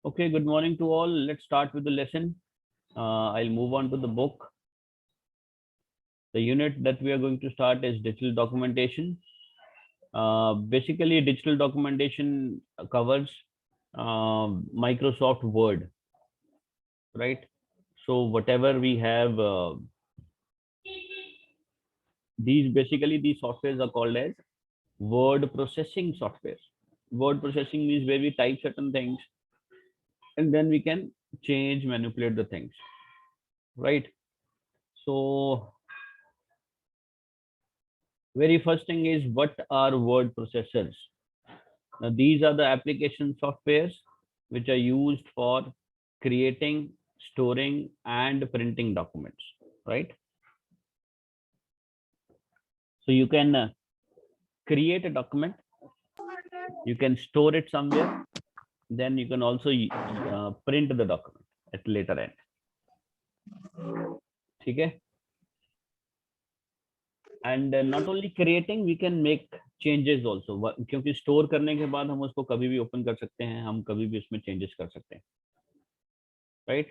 Okay, good morning to all. Let's start with the lesson. I'll move on to the book. The unit that we are going to start is digital documentation. Basically, digital documentation covers Microsoft Word, right? So whatever we have, these softwares are called as word processing softwares. Word processing means where we type certain things and then we can change, manipulate the things, right? So very first thing is, what are word processors? Now these are the application softwares which are used for creating, storing and printing documents, right? So you can create a document, you can store it somewhere, then you can also print the document at later end. Okay, and not only creating, we can make changes also, क्योंकि store करने के बाद हम उसको कभी भी open कर सकते हैं, हम कभी भी उसमें changes कर सकते हैं, right?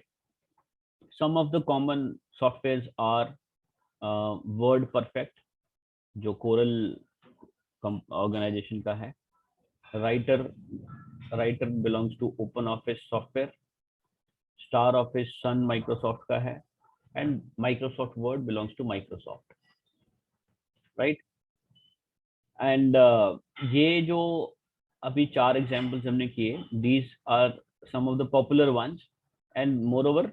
Some of the common softwares are Word Perfect, जो कोरल ऑर्गेनाइजेशन का है. Writer belongs to Open Office software. Star Office Sun Microsoft का है, and Microsoft Word belongs to Microsoft, right. And ये जो अभी 4 एग्जांपल्स हमने किए, these are some of the popular ones, and moreover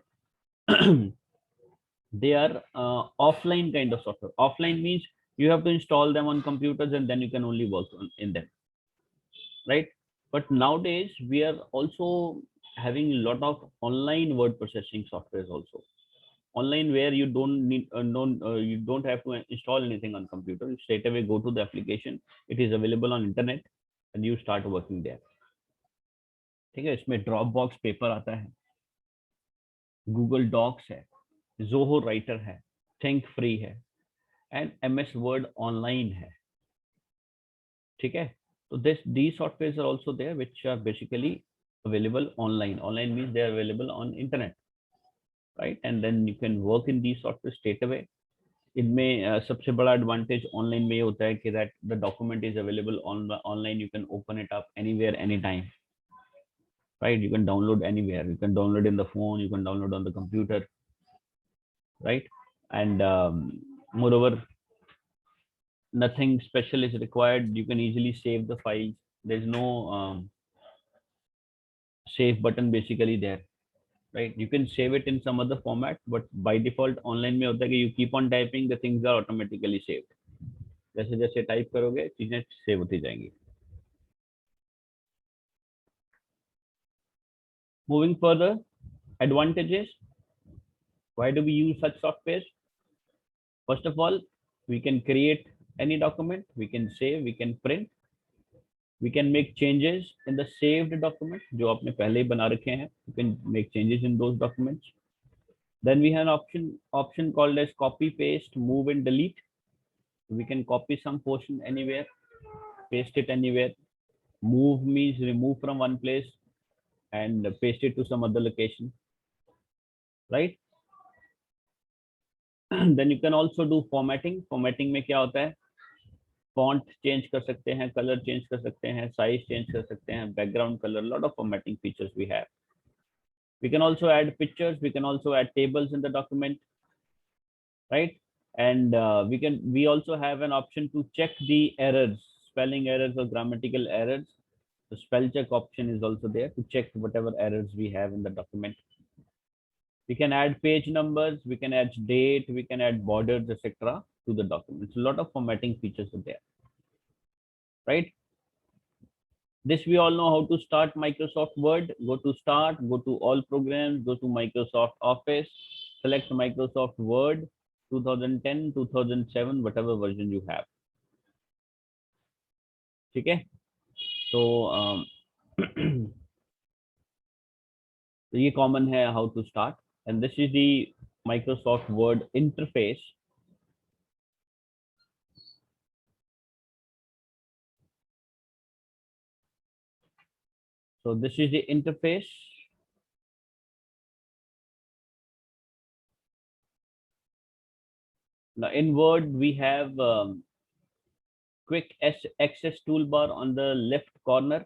they are offline kind of software. Offline means you have to install them on computers and then you can only work in them, right? But nowadays we are also having a lot of online word processing softwares also. Online, where you don't need you don't have to install anything on computer. You straight away go to the application, it is available on internet and you start working there. ठीक है, इसमें drop box paper आता है, Google docs है, Zoho writer है, think free है, and MS word online है. ठीक है, तो these softwares are also there which are basically available online. Online means they are available on internet, right? And then you can work in these software straight away. इनमें सबसे बड़ा advantage online में ये होता है कि that the document is available online. You can open it up anywhere any time, right? You can download anywhere, you can download in the phone, you can download on the computer, right? And moreover, nothing special is required. You can easily save the files. There's no save button basically there, right? You can save it in some other format, but by default online में होता है कि you keep on typing, the things are automatically saved. जैसे जैसे type करोगे चीजें save होती जाएंगी. Moving further, advantages. Why do we use such softwares? First of all, we can create any document, we can save, we can print, we can make changes in the saved document जो आपने पहले ही बना रखे हैं. You can make changes in those documents. Then we have an option called as copy, paste, move and delete. We can copy some portion anywhere, paste it anywhere. Move means remove from one place and paste it to some other location, right? Then you can also do formatting. Formatting में क्या होता है, font change कर सकते हैं, color change कर सकते हैं, size change कर सकते हैं, background color, lot of formatting features we have. We can also add pictures, we can also add tables in the document, right? And we also have an option to check the errors, spelling errors or grammatical errors. The spell check option is also there to check whatever errors we have in the document. We can add page numbers, we can add date, we can add borders, etc. to the document. So a lot of formatting features are there, right? This we all know how to start Microsoft Word. Go to Start, go to All Programs, go to Microsoft Office, select Microsoft Word 2010, 2007, whatever version you have. Okay, so ये common है how to start, and this is the Microsoft Word interface. So this is the interface Now in Word we have quick access toolbar on the left corner.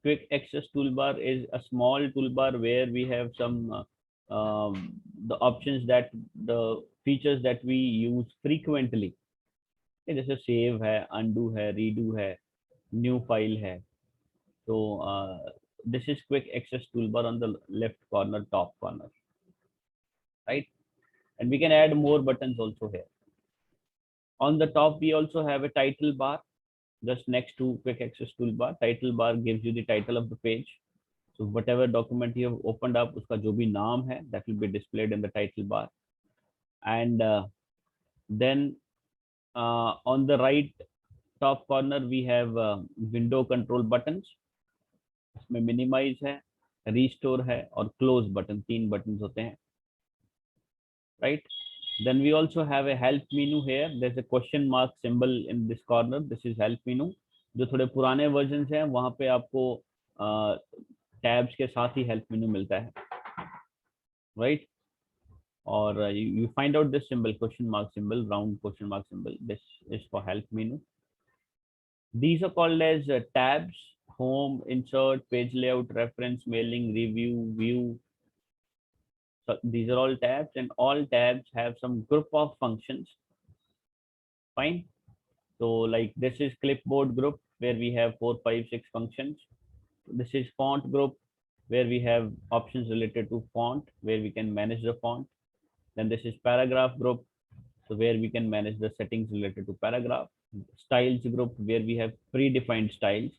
Quick access toolbar is a small toolbar where we have some the options that the features that we use frequently. जैसे save है, undo है, redo है, new file है. So this is quick access toolbar on the left corner, top corner, right? And we can add more buttons also here. On the top we also have a title bar just next to quick access toolbar. Title bar gives you the title of the page. So whatever document you have opened up, uska jo bhi naam hai, that will be displayed in the title bar. And then on the right top corner we have window control buttons. इसमें minimize है, restore है और close button, 3 buttons होते हैं, right? Then we also have a help menu here. There's a question mark symbol in this corner. This is help menu. जो थोड़े पुराने version हैं वहाँ पे आपको टैब्स के साथ ही हेल्प मेनू मिलता है, राइट? और you find out this symbol, question mark symbol, round question mark symbol. This is for help menu. These are called as tabs: home, insert, page layout, reference, mailing, review, view. So these are all tabs, and all tabs have some group of functions. Fine. So like this is clipboard group where we have 4, 5, 6 functions. This is font group where we have options related to font, where we can manage the font. Then this is paragraph group, so where we can manage the settings related to paragraph. Styles group where we have predefined styles.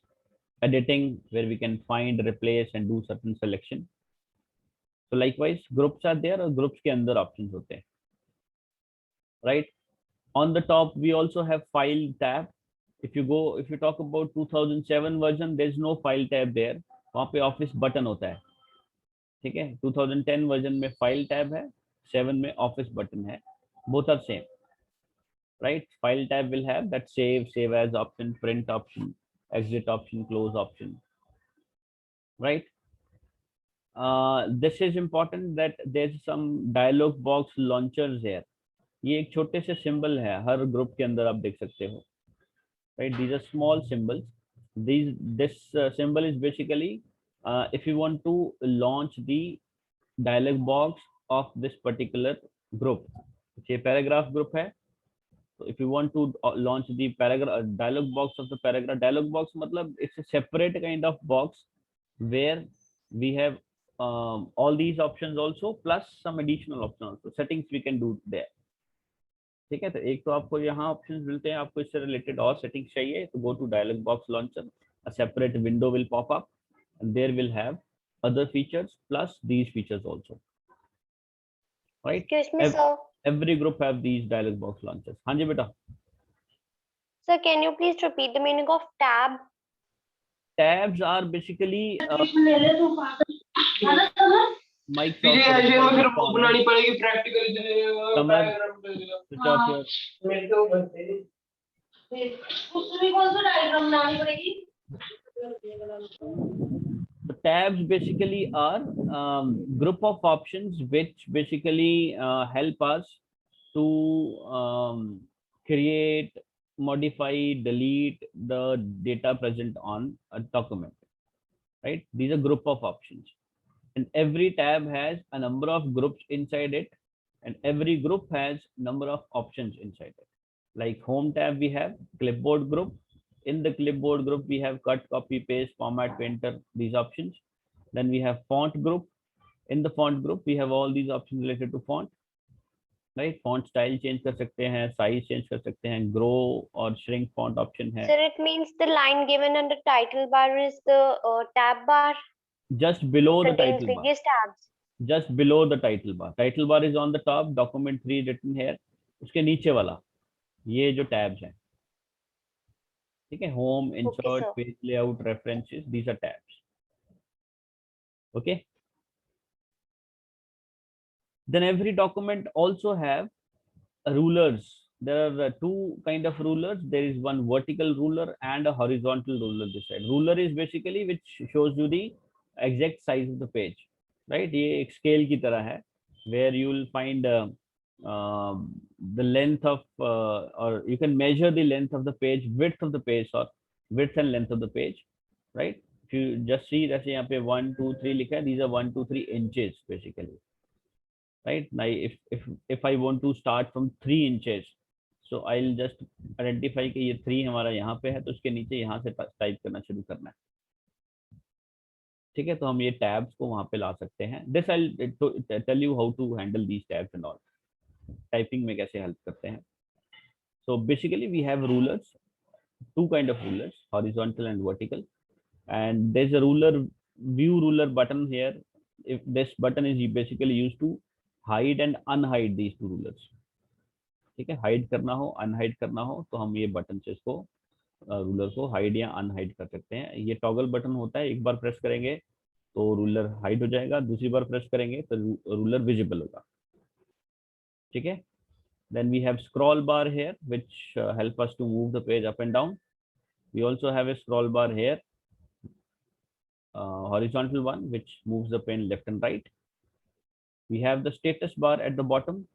Editing where we can find, replace and do certain selection. So likewise groups are there और groups के अंदर options होते हैं, right? On the top we also have file tab. If you talk about 2007 version, there's no file tab there. वहाँ पे office button होता है, ठीक है? 2010 version में file tab है, 7 में office button है. Both are same, right? File tab will have that save as option, print option, exit option, close option, right? This is important that there's some dialog box launchers here. ये एक छोटे से symbol है, हर group के अंदर आप देख सकते हो, right? These are small symbols. This symbol is basically if you want to launch the dialog box of this particular group. ये paragraph group है, so if you want to launch the paragraph dialog box of the paragraph, dialog box मतलब it's a separate kind of box where we have all these options also plus some additional options also, settings we can do there. ठीक है? तो एक तो आपको यहाँ options मिलते हैं, आपको इससे रिलेटेड और सेटिंग्स चाहिए तो go to dialog box launcher. A separate window will pop up and there will have other features plus these features also, right? Excuse me, sir. Every group have these dialog box launchers. हाँ जी बेटा. Sir, can you please repeat the meaning of tab? Tabs are basically mic बनानी पड़ेगी practical उसमें कौन सा diagram बनानी पड़ेगी. The tabs basically are group of options which basically help us to create, modify, delete the data present on a document, right? These are group of options, and every tab has a number of groups inside it, and every group has number of options inside it. Like home tab we have clipboard group. In the clipboard group we have cut, copy, paste, format, painter, these options. Then we have font group. In the font group we have all these options related to font, right? Font style change कर सकते हैं, size change कर सकते हैं, grow और shrink font option है. Sir, it means the line given under title bar is the tab bar. Just below the title bar. Various tabs. Just below the title bar. Title bar is on the top. Document 3 written here. उसके नीचे वाला ये जो tabs हैं, ठीक है? Home, insert, Okay, page layout, references. These are tabs. Okay. Then every document also have rulers. There are two kind of rulers. There is one vertical ruler and a horizontal ruler this side. Ruler is basically which shows you the exact size of the page, right? ये एक scale की तरह है where you will find the length of or you can measure the length of the page, width of the page, or width and length of the page, right? If you just see, जैसे यहाँ पे 1 2 3 लिखा है, these are 1 2 3 inches basically, right? Now if I want to start from 3 inches, so I'll just identify कि ये 3 हमारा यहाँ पे है, तो उसके नीचे यहाँ से टाइप करना शुरू करना है, ठीक है? तो हम ये टैब्स को वहाँ पे ला सकते हैं. This I tell you how to handle these tabs and all, typing में कैसे हेल्प करते हैं. So basically we have rulers, two kind of rulers, horizontal and vertical, and there's a ruler, view ruler button here. If this button is basically used to hide and unhide these two rulers, ठीक है? Hide करना हो, unhide करना हो, तो हम ये button से इसको रूलर को हाइड या अनहाइड कर सकते हैं. ये टॉगल बटन होता है, एक बार प्रेस करेंगे तो रूलर हाइड हो जाएगा, दूसरी बार प्रेस करेंगे तो रूलर विजिबल होगा, ठीक है? Then we have scroll bar here, which help us to move the page up and down. We also have a scroll bar here, horizontal one, which moves the pen left and right. We have the status bar at the bottom.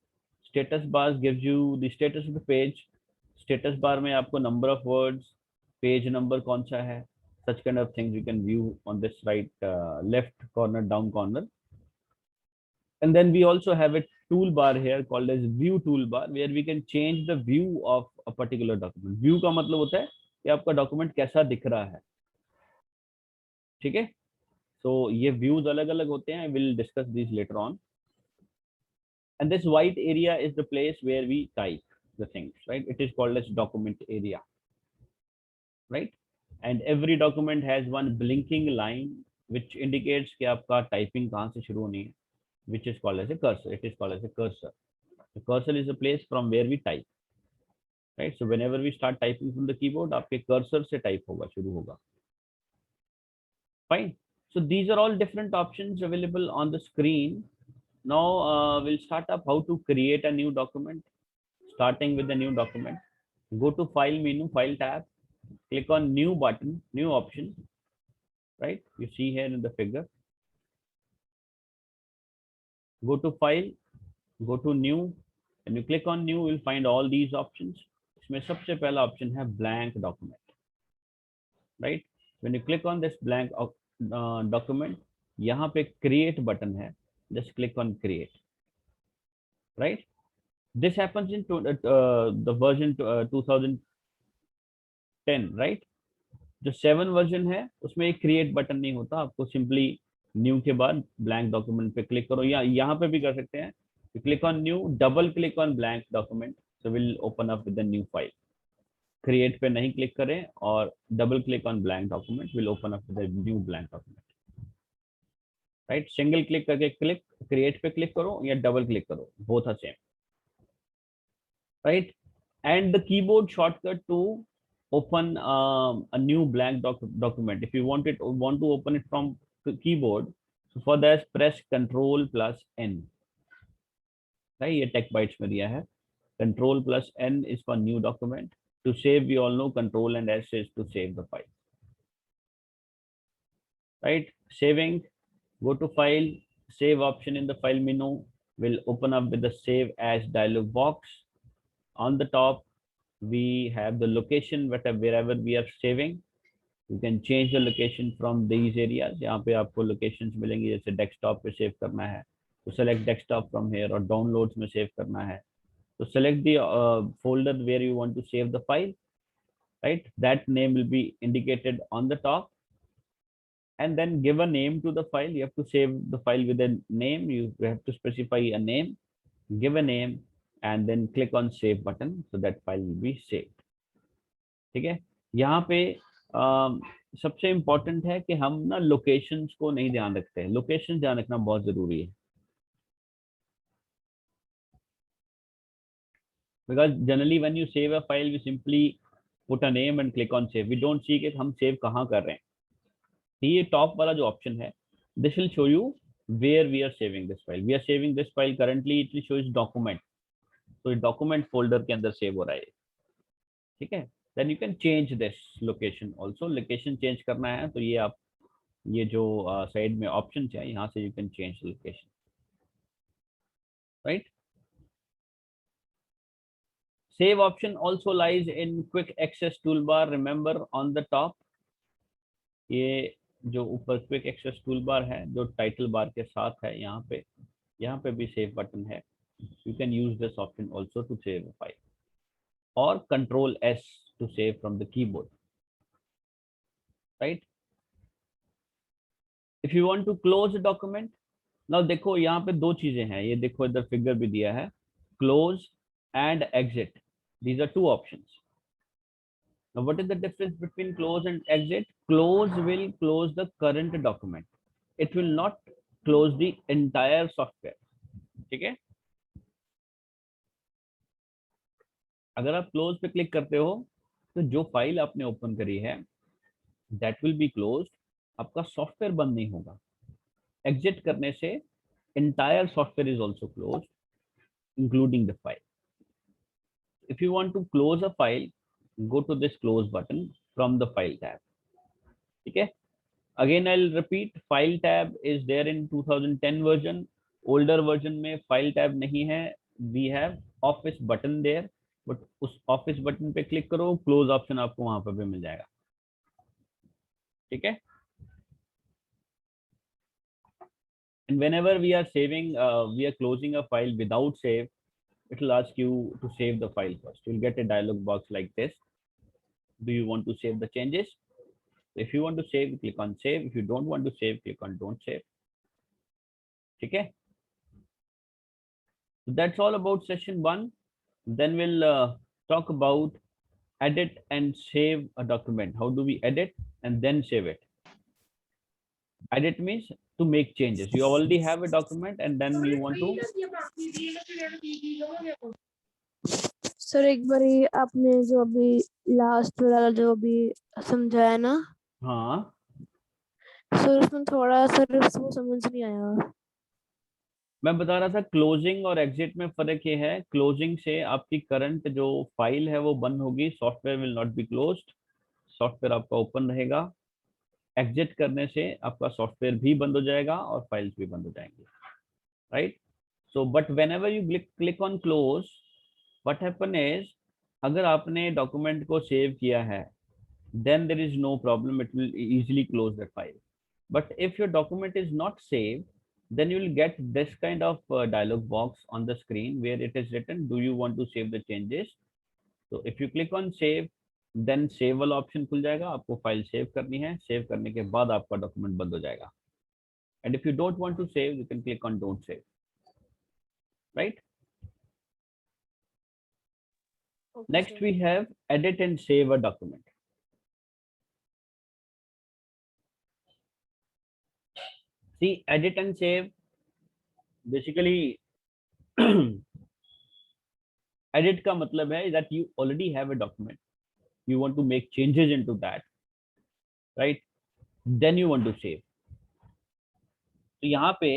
Status bar gives you the status of the page. Status bar में आपको number of words, page number कौन सा है, such kind of things you can view on this right left corner, down corner. And then we also have a toolbar here called as view toolbar, where we can change the view of a particular document. View का मतलब होता है कि आपका document कैसा दिख रहा है, ठीक है? So ये views अलग अलग होते हैं. I will discuss these later on. And this white area is the place where we type the things, right? It is called as document area, right? And every document has one blinking line which indicates कि आपका typing कहाँ से शुरू होनी है, which is called as a cursor. It is called as a cursor. The cursor is a place from where we type, right? So whenever we start typing from the keyboard, आपके cursor से type होगा, शुरू होगा. Fine. So these are all different options available on the screen. Now we'll start up how to create a new document. Starting with the new document, go to File menu, File tab, click on New button, New option, right? You see here in the figure. Go to File, go to New. When you click on New, you'll find all these options. इसमें सबसे पहला option है blank document, right? When you click on this blank document, यहाँ पे Create button है. Just click on Create, right? This happens in the version 2010, right? जो 7 version है उसमें एक क्रिएट बटन नहीं होता. आपको सिंपली न्यू के बाद ब्लैंक डॉक्यूमेंट पे क्लिक करो, या यहाँ पे भी कर सकते हैं. Click on new, double click on blank document, so will open up with the new file. Create पे नहीं क्लिक करें और double click on blank document, will open up with the new blank document, right? Single click करके create पे click करो या double click करो, both are same, right? And the keyboard shortcut to open a new blank document, if you want to open it from the keyboard, so for that press Ctrl plus N, right? ये tech bytes में दिया है. Ctrl plus N is for new document. To save, we all know Ctrl and S is to save the file, right? Saving, go to File, Save option in the File menu will open up with the Save As dialog box. On the top, we have the location wherever we are saving. You can change the location from these areas. यहाँ पे आपको locations मिलेंगी, जैसे desktop पे save करना है तो select desktop from here, और downloads में save करना है तो select the folder where you want to save the file, right? That name will be indicated on the top, and then give a name to the file. You have to save the file with a name. You have to specify a name, give a name, and then click on save button, so that file will be saved. ठीक है? यहाँ पे सबसे important है कि हम ना locations को नहीं ध्यान रखते हैं. लोकेशन ध्यान रखना बहुत जरूरी है, because generally when you save a file, we simply put a name and click on save. We don't see कि हम सेव कहाँ कर रहे हैं. ये टॉप वाला जो ऑप्शन है, this will show you where we are saving this file. We are saving this file currently, it will show is document. तो डॉक्यूमेंट फोल्डर के अंदर सेव हो रहा है, ठीक है? Then you can change this location also. Location change करना है तो ये आप ये जो साइड में ऑप्शन है, यहाँ से you can change location, right? Save option also lies in quick access toolbar. Remember on the top, ये जो ऊपर क्विक एक्सेस टूल बार है जो टाइटल बार के साथ है, यहाँ पे भी सेव बटन है. You can use this option also to save a file, or Control S to save from the keyboard, right? If you want to close a document, now देखो यहाँ पे दो चीजें हैं, ये देखो इधर फिगर भी दिया है, close and exit. These are two options. Now, what is the difference between close and exit? Close will close the current document. It will not close the entire software. ठीक है? अगर आप क्लोज पे click करते हो तो जो file आपने ओपन करी है दैट विल बी क्लोज्ड, आपका सॉफ्टवेयर बंद नहीं होगा. एग्जिट करने से entire software is also closed, including the file. If you want to close a file, go to this close button from the file tab. Okay. Again, I'll repeat, file tab is there in 2010 version. Older version में file tab नहीं है. We have office button there, but उस office button पे click करो, close option आपको वहां पर भी मिल जाएगा. ठीक है. And whenever we are saving, we are closing a file without save, it will ask you to save the file first. You'll get a dialog box like this. Do you want to save the changes? If you want to save, click on save. If you don't want to save, click on don't save. Okay. So that's all about session 1. Then we'll talk about edit and save a document. How do we edit and then save it? Edit means to make changes. You already have a document and then you want to. Sir एक बार आपने जो अभी last वाला जो अभी समझाया ना, हाँ, सर उसमें थोड़ा सर वो समझ नहीं आया. मैं बता रहा था क्लोजिंग और एग्जिट में फर्क ये है. क्लोजिंग से आपकी करंट जो फाइल है वो बंद होगी, software will not be closed, software आपका ओपन रहेगा. एग्जिट करने से आपका सॉफ्टवेयर भी बंद हो जाएगा और फाइल्स भी बंद हो जाएंगी, right? So but whenever you click on close, what happen is, अगर आपने डॉक्यूमेंट को सेव किया है then there is no problem, it will easily close that file. But if your document is not saved, then you will get this kind of dialog box on the screen where it is written, do you want to save the changes? So if you click on save, then save वाला option खुल जाएगा, आपको file save करनी है, save करने के बाद आपका डॉक्यूमेंट बंद हो जाएगा. And if you don't want to save, you can click on don't save, right? Okay, Next sir. we have edit and save a document. See, edit and save, basically edit का मतलब है that you already have a document, you want to make changes into that, right? Then you want to save. तो यहाँ पे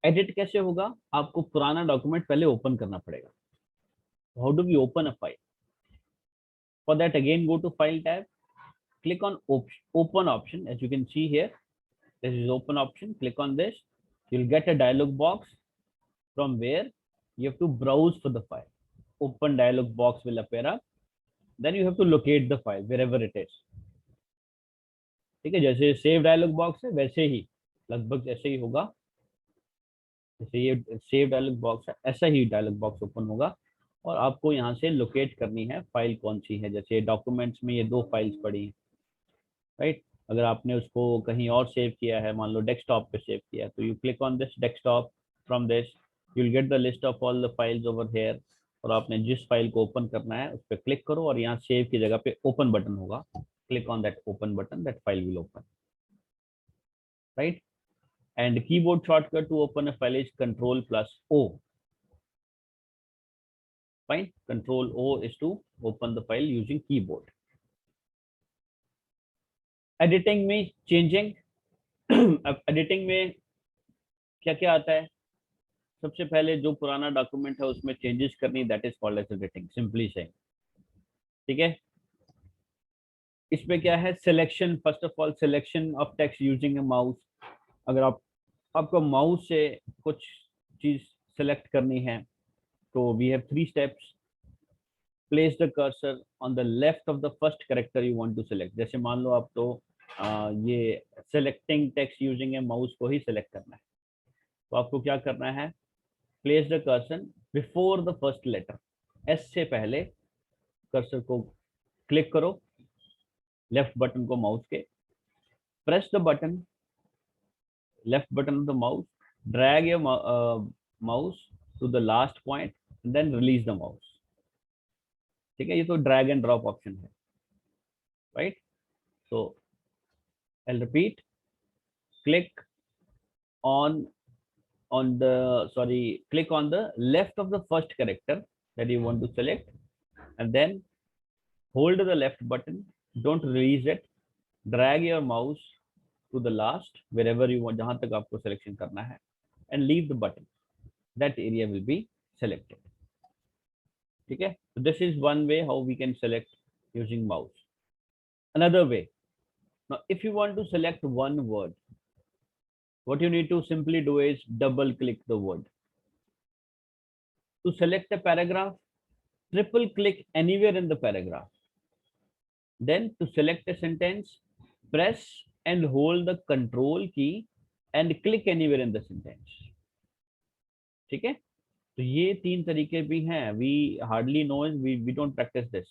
edit कैसे होगा, आपको पुराना डॉक्यूमेंट पहले ओपन करना पड़ेगा. How do we open a file? For that, again go to file tab, click on open option. As you can see here, this is open option. Click on this, you'll get a dialog box from where you have to browse for the file. Open dialog box will appear up, then you have to locate the file wherever it is. ठीक है, जैसे save dialog box है वैसे ही लगभग ऐसे ही होगा. जैसे ये सेव डायलॉग बॉक्स है, ऐसा ही डायलॉग बॉक्स ओपन होगा और आपको यहाँ से लोकेट करनी है फाइल कौन सी है. जैसे डॉक्यूमेंट्स में ये 2 फाइल्स पड़ी हैं, राइट? अगर आपने उसको कहीं और सेव किया है, मान लो डेस्कटॉप पे सेव किया है, तो you click on this desktop, from this you will get the list of all the files over here. और आपने जिस फाइल को ओपन करना है उस पर क्लिक करो और यहाँ सेव की जगह पे ओपन बटन होगा, click on that open button, that file will open, right? And keyboard shortcut to open a file is Control plus O. Fine. Control O is to open the file using keyboard. Editing में changing. अब editing में क्या क्या आता है? सबसे पहले जो पुराना डॉक्यूमेंट है उसमें चेंजेस करनी, that is called as editing, simply say. ठीक है. इसमें क्या है, selection. First of all selection of text using a mouse. अगर आपको माउस से कुछ चीज सेलेक्ट करनी है तो we have 3 steps. place the cursor on the left of the first character you want to select. जैसे मान लो आप तो ये selecting text using a mouse को ही select करना है, तो आपको क्या करना है, place the cursor before the first letter. S से पहले cursor को click करो, left button को mouse के, press the button, left button of the mouse, drag your mouse to the last point and then release the mouse. ठीक है, ये तो drag and drop option है, right? So I'll repeat, click on the left of the first character that you want to select and then hold the left button, don't release it, drag your mouse to the last wherever you want, जहां तक आपको selection करना है, and leave the button. That area will be selected. ठीक है, so this is one way how we can select using mouse. Another way, now if you want to select one word, what you need to simply do is double click the word. To select a paragraph, triple click anywhere in the paragraph. Then to select a sentence, press and hold the control key and click anywhere in the sentence. ठीक है, तो ये 3 तरीके भी हैं. We hardly know it, we don't practice this.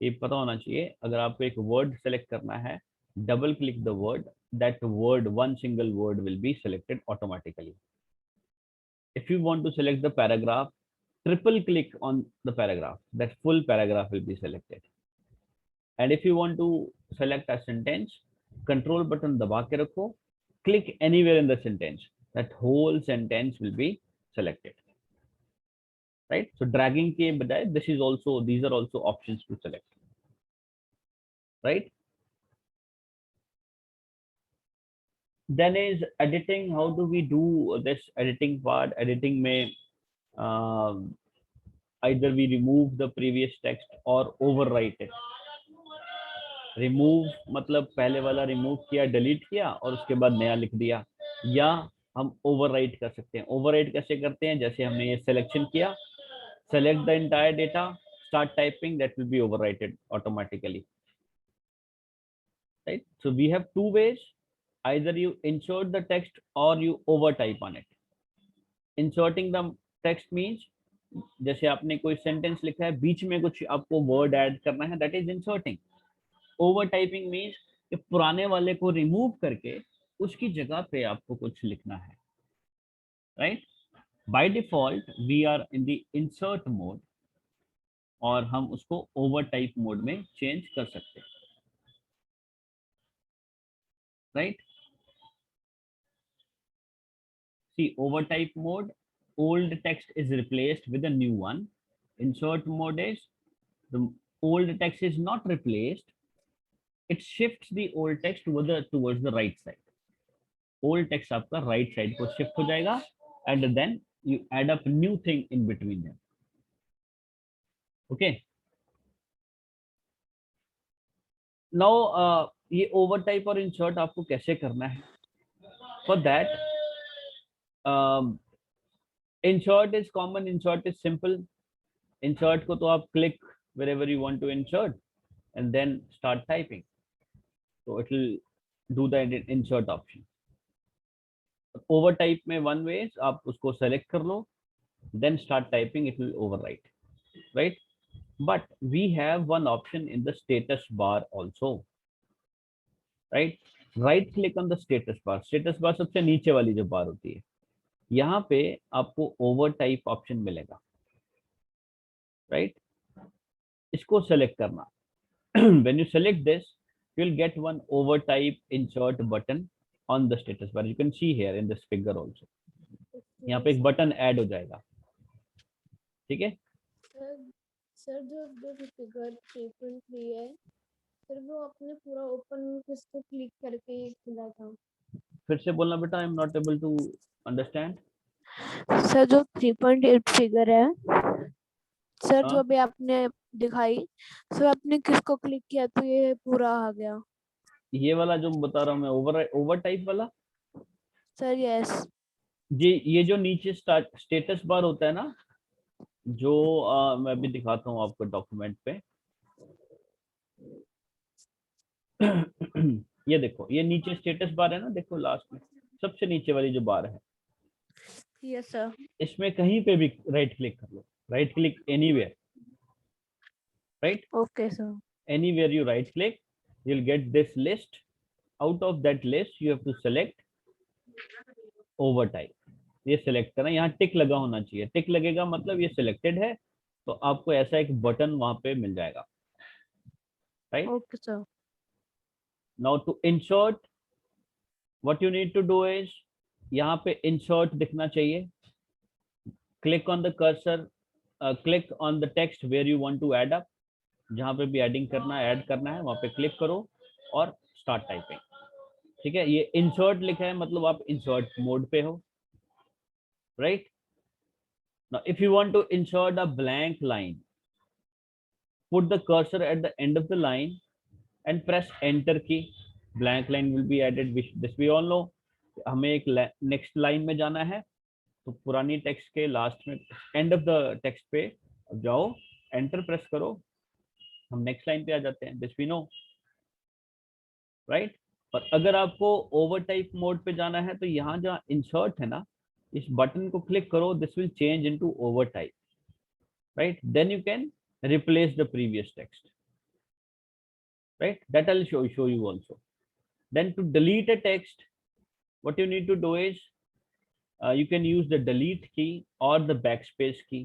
ये पता होना चाहिए. अगर आपको एक word select करना है, double click the word, that word, one single word will be selected automatically. If you want to select the paragraph, triple click on the paragraph, that full paragraph will be selected. And if you want to select a sentence, control button दबा के रखो, click anywhere in the sentence, that whole sentence will be selected, right? So dragging के बजाय these are also options to select, right? Then is editing. How do we do this editing part? Editing में either we remove the previous text or overwrite it. Remove मतलब पहले वाला remove किया, delete किया और उसके बाद नया लिख दिया, या हम overwrite कर सकते हैं. Overwrite कैसे करते हैं? जैसे हमने ये selection किया, select the entire data, start typing, that will be overwritten automatically, right? So we have two ways. Either you insert the text or you overtype on it. Inserting the text means जैसे आपने कोई sentence लिखा है, बीच में कुछ आपको word add करना है, that is inserting. Overtyping means कि पुराने वाले को remove करके उसकी जगह पे आपको कुछ लिखना है, right? By default we are in the insert mode और हम उसको overtype mode में change कर सकते हैं, right? See, overtype mode, old text is replaced with a new one. Insert mode is the old text is not replaced, it shifts the old text towards the right side. Old text आपका right side को shift हो जाएगा and then you add up new thing in between them. Okay. Now ये overtype और insert आपको कैसे करना है? For that, insert is common, insert is simple. Insert को तो आप click wherever you want to insert and then start typing. So it will do the insert option. Overtype में one way is आप उसको select कर लो, then start typing, it will overwrite, right? But we have one option in the status bar also, right? Right click on the status bar. Status bar सबसे नीचे वाली जो बार होती है, यहाँ पे आपको overtype option मिलेगा, right? इसको select करना. When you select this, you will get one overtype insert button on the status bar. You can see here in this figure also. यहाँ पे एक बटन ऐड हो जाएगा, ठीक है? सर जो फिगर 3.3 है सर, वो आपने पूरा ओपन किसको क्लिक करके खुला था? फिर से बोलना बेटा, I am not able to understand. Sir जो 3.8 फिगर है सर, हाँ? जो अभी आपने दिखाई, सर आपने किसको क्लिक किया तो ये पूरा आ गया? ये वाला जो बता रहा हूँ मैं, ओवरटाइप वाला सर यस. ये जो नीचे स्टेटस बार होता है ना, जो मैं अभी दिखाता हूँ आपको डॉक्यूमेंट पे। ये देखो, ये नीचे स्टेटस बार है ना, देखो लास्ट में सबसे नीचे वाली जो बार है, यस सर। इसमें कहीं पे भी राइट क्लिक कर लो, right click anywhere, right, okay sir. anywhere you right click, you'll get this list. Out of that list you have to select over type. ये सिलेक्ट करना, यहाँ टिक लगा होना चाहिए, टिक लगेगा मतलब ये सिलेक्टेड है, तो आपको ऐसा एक बटन वहां पे मिल जाएगा, right. Okay sir. Now to insert, what you need to do is, यहाँ पे इंसर्ट दिखना चाहिए, click on the cursor, click on the text where you want to add up, जहाँ पे भी एडिंग करना है, ऐड करना है, वहां पे क्लिक करो और स्टार्ट टाइपिंग। ठीक है, ये इंसर्ट लिखा है मतलब आप इंसर्ट मोड पे हो, right. Now if you want to insert a blank line, put the cursor at the end of the line and press enter key, blank line will be added, which this we all know। हमें एक next line में जाना है, तो पुरानी text के last में end of the text पे जाओ, एंटर प्रेस करो, हम नेक्स्ट लाइन पे आ जाते हैं, दिस वी नो, राइट। और अगर आपको ओवर टाइप मोड पे जाना है, तो यहाँ जहाँ इंसर्ट है ना, इस बटन को क्लिक करो, this will change into over type, right, then you can replace the previous text, right, that I'll show you also। Then to delete a text, what you need to do is you can use the delete key or the backspace key।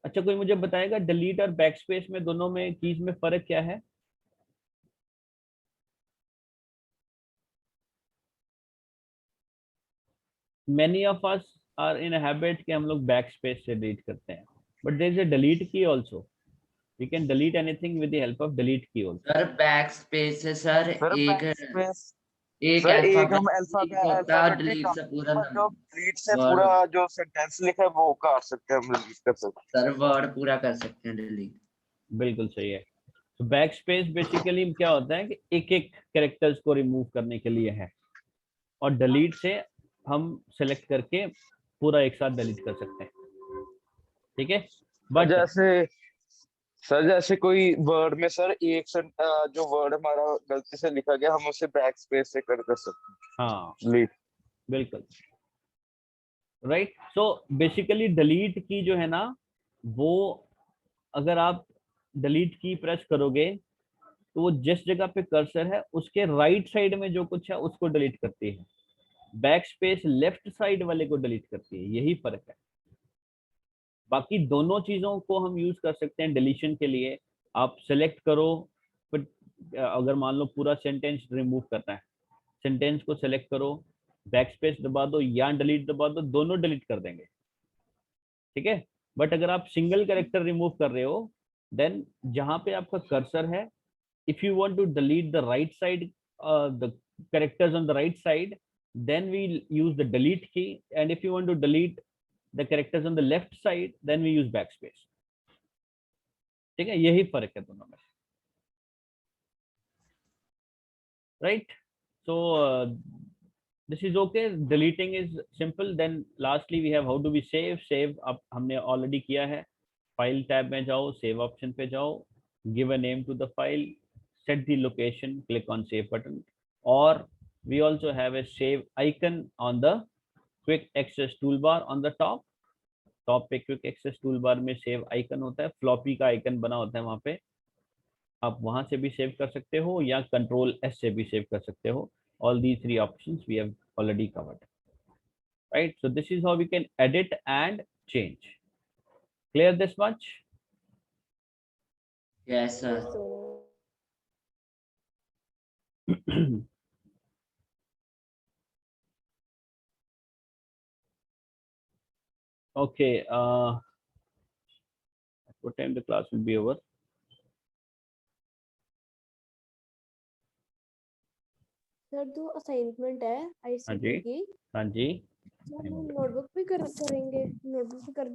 अच्छा, कोई मुझे बताएगा delete और backspace में दोनों में keys में फर्क क्या है? Many of us are in a habit कि हम लोग backspace से delete करते हैं, but there is a delete key also। we can delete anything with the help of delete key also। Sir back space से सर सर एक backspace, एक sir एक हम अल्फाबेट होता है और अल्फाबेटिक डिलीट से पूरा और जो डिलीट से वर्ड, पूरा जो सेंटेंस लिखा है वो काट सकते हैं, हम डिलीट कर सकते हैं। सर वर्ड पूरा कर सकते हैं डिलीट। बिल्कुल सही है। तो बैक स्पेस बेसिकली क्या होता है कि एक एक कैरेक्टर्स को रिमूव करने के लिए है, और डिलीट से हम सेलेक्ट करके पूरा एक साथ डिलीट कर सकते हैं, ठीक है। बट सर जैसे कोई वर्ड में सर जो वर्ड हमारा गलती से लिखा गया, हम उसे बैकस्पेस से कर सकते हैं। हाँ डिलीट, बिल्कुल राइट। सो बेसिकली डिलीट की जो है ना, वो अगर आप डिलीट की प्रेस करोगे, तो वो जिस जगह पे कर्सर है उसके राइट साइड में जो कुछ है उसको डिलीट करती है, बैक स्पेस लेफ्ट साइड वाले को डिलीट करती है, यही फर्क है। बाकी दोनों चीजों को हम यूज कर सकते हैं डिलीशन के लिए। आप सेलेक्ट करो, फिर अगर मान लो पूरा सेंटेंस रिमूव करना है, सेंटेंस को सेलेक्ट करो, बैक स्पेस दबा दो या डिलीट दबा दो, दोनों डिलीट कर देंगे, ठीक है। बट अगर आप सिंगल कैरेक्टर रिमूव कर रहे हो, देन जहां पे आपका कर्सर है, if you want to delete the right side, the characters on the right side, then we use the delete key, and if you want to delete the characters on the left side, then we use backspace। ठीक है, यही फर्क है दोनों में, right। So this is okay, deleting is simple। then lastly we have how do we save अब हमने already किया है। फाइल टैब में जाओ, सेव ऑप्शन पे जाओ, give a name to the file, set the location, click on save button, or we also have a save icon on the quick access toolbar on the top पे quick access toolbar में save icon होता है, floppy का icon बना होता है वहां पे, आप वहां से भी सेव कर सकते हो या कंट्रोल एस से भी सेव कर सकते हो। All the three options we have already covered, right. So this is how we can edit and change. Clear this much? Yes sir. Okay, at what time the class will be over? Sir जो assignment है हाँ जी, ICT की, हाँ जी, हम notebook पे करेंगे, notebook पे कर